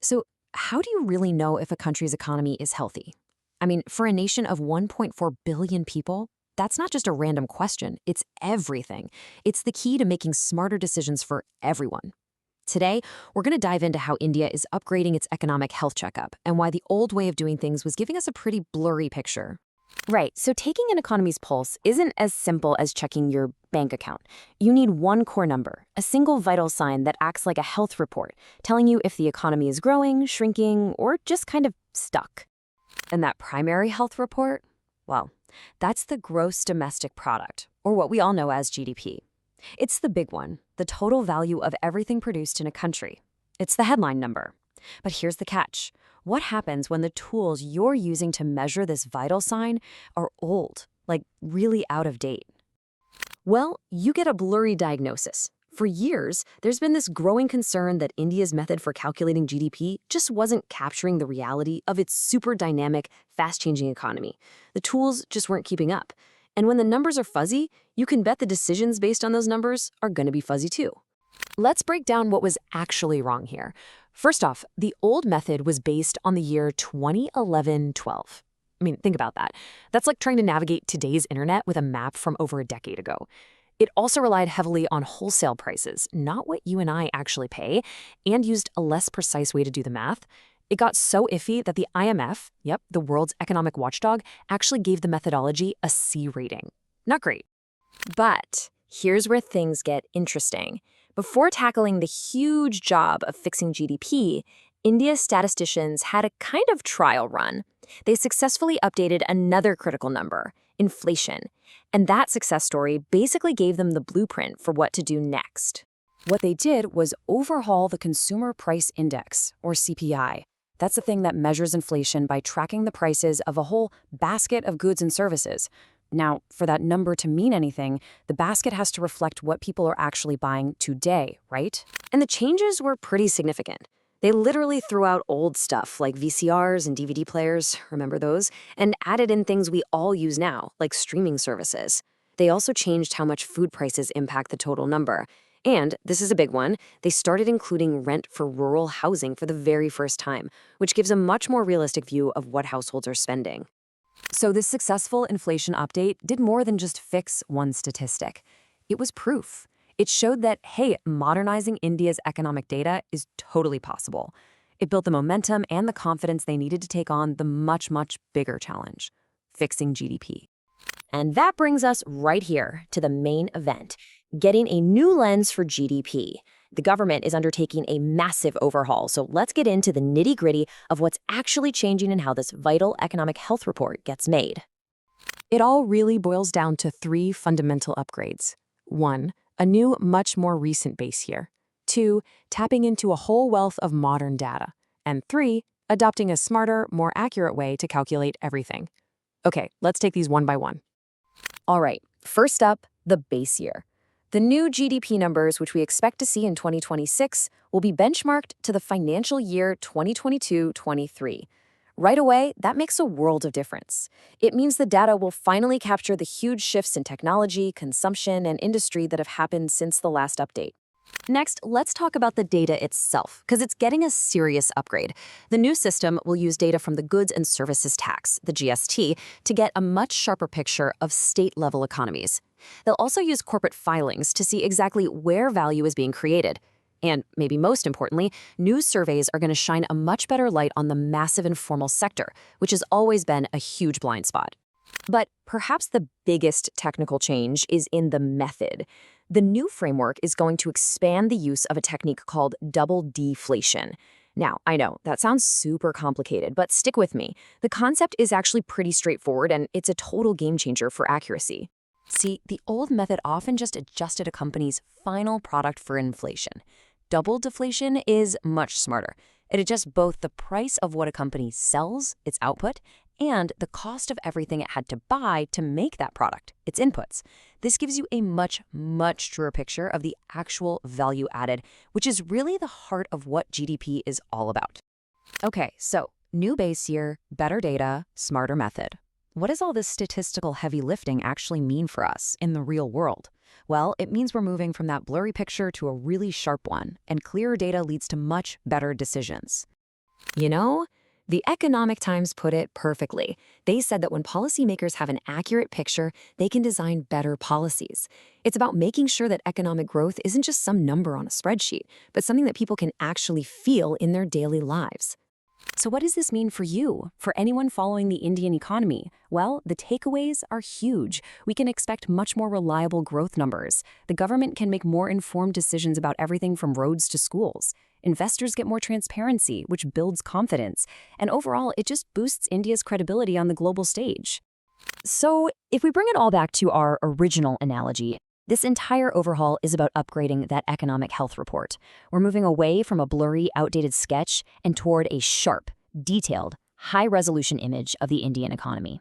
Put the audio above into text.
So, how do you really know if a country's economy is healthy? I mean, for a nation of 1.4 billion people, that's not just a random question, it's everything. It's the key to making smarter decisions for everyone. Today, we're going to dive into how India is upgrading its economic health checkup and why the old way of doing things was giving us a pretty blurry picture. Right, so taking an economy's pulse isn't as simple as checking your bank account. You need one core number, a single vital sign that acts like a health report, telling you if the economy is growing, shrinking, or just kind of stuck. And that primary health report? Well, that's the gross domestic product, or what we all know as GDP. It's the big one, the total value of everything produced in a country. It's the headline number. But here's the catch. What happens when the tools you're using to measure this vital sign are old, like really out of date? Well, you get a blurry diagnosis. For years, there's been this growing concern that India's method for calculating GDP just wasn't capturing the reality of its super dynamic, fast-changing economy. The tools just weren't keeping up. And when the numbers are fuzzy, you can bet the decisions based on those numbers are going to be fuzzy too. Let's break down what was actually wrong here. First off, the old method was based on the year 2011-12. I mean, think about that. That's like trying to navigate today's internet with a map from over a decade ago. It also relied heavily on wholesale prices, not what you and I actually pay, and used a less precise way to do the math. It got so iffy that the IMF, yep, the world's economic watchdog, actually gave the methodology a C rating. Not great. But here's where things get interesting. Before tackling the huge job of fixing GDP, India's statisticians had a kind of trial run. They successfully updated another critical number, inflation. And that success story basically gave them the blueprint for what to do next. What they did was overhaul the Consumer Price Index, or CPI. That's the thing that measures inflation by tracking the prices of a whole basket of goods and services. Now, for that number to mean anything, the basket has to reflect what people are actually buying today, right? And the changes were pretty significant. They literally threw out old stuff like VCRs and DVD players, remember those, and added in things we all use now, like streaming services. They also changed how much food prices impact the total number. And, this is a big one, they started including rent for rural housing for the very first time, which gives a much more realistic view of what households are spending. So this successful inflation update did more than just fix one statistic. It was proof. It showed that, hey, modernizing India's economic data is totally possible. It built the momentum and the confidence they needed to take on the much, much bigger challenge, fixing GDP. And that brings us right here to the main event, getting a new lens for GDP. The government is undertaking a massive overhaul, so let's get into the nitty-gritty of what's actually changing and how this vital economic health report gets made. It all really boils down to three fundamental upgrades. 1, a new, much more recent base year. 2, tapping into a whole wealth of modern data. And 3, adopting a smarter, more accurate way to calculate everything. Okay, let's take these one by one. All right, first up, the base year. The new GDP numbers, which we expect to see in 2026, will be benchmarked to the financial year 2022-23. Right away, that makes a world of difference. It means the data will finally capture the huge shifts in technology, consumption, and industry that have happened since the last update. Next, let's talk about the data itself, because it's getting a serious upgrade. The new system will use data from the Goods and Services Tax, the GST, to get a much sharper picture of state-level economies. They'll also use corporate filings to see exactly where value is being created. And maybe most importantly, new surveys are going to shine a much better light on the massive informal sector, which has always been a huge blind spot. But perhaps the biggest technical change is in the method. The new framework is going to expand the use of a technique called double deflation. Now, I know, that sounds super complicated, but stick with me. The concept is actually pretty straightforward, and it's a total game changer for accuracy. See, the old method often just adjusted a company's final product for inflation. Double deflation is much smarter. It adjusts both the price of what a company sells, its output, and the cost of everything it had to buy to make that product, its inputs. This gives you a much, much truer picture of the actual value added, which is really the heart of what GDP is all about. Okay, so new base year, better data, smarter method. What does all this statistical heavy lifting actually mean for us in the real world? Well, it means we're moving from that blurry picture to a really sharp one, and clearer data leads to much better decisions. You know, the Economic Times put it perfectly. They said that when policymakers have an accurate picture, they can design better policies. It's about making sure that economic growth isn't just some number on a spreadsheet, but something that people can actually feel in their daily lives. So what does this mean for you, for anyone following the Indian economy? Well, the takeaways are huge. We can expect much more reliable growth numbers. The government can make more informed decisions about everything from roads to schools. Investors get more transparency, which builds confidence. And overall, it just boosts India's credibility on the global stage. So, if we bring it all back to our original analogy, this entire overhaul is about upgrading that economic health report. We're moving away from a blurry, outdated sketch and toward a sharp, detailed, high-resolution image of the Indian economy.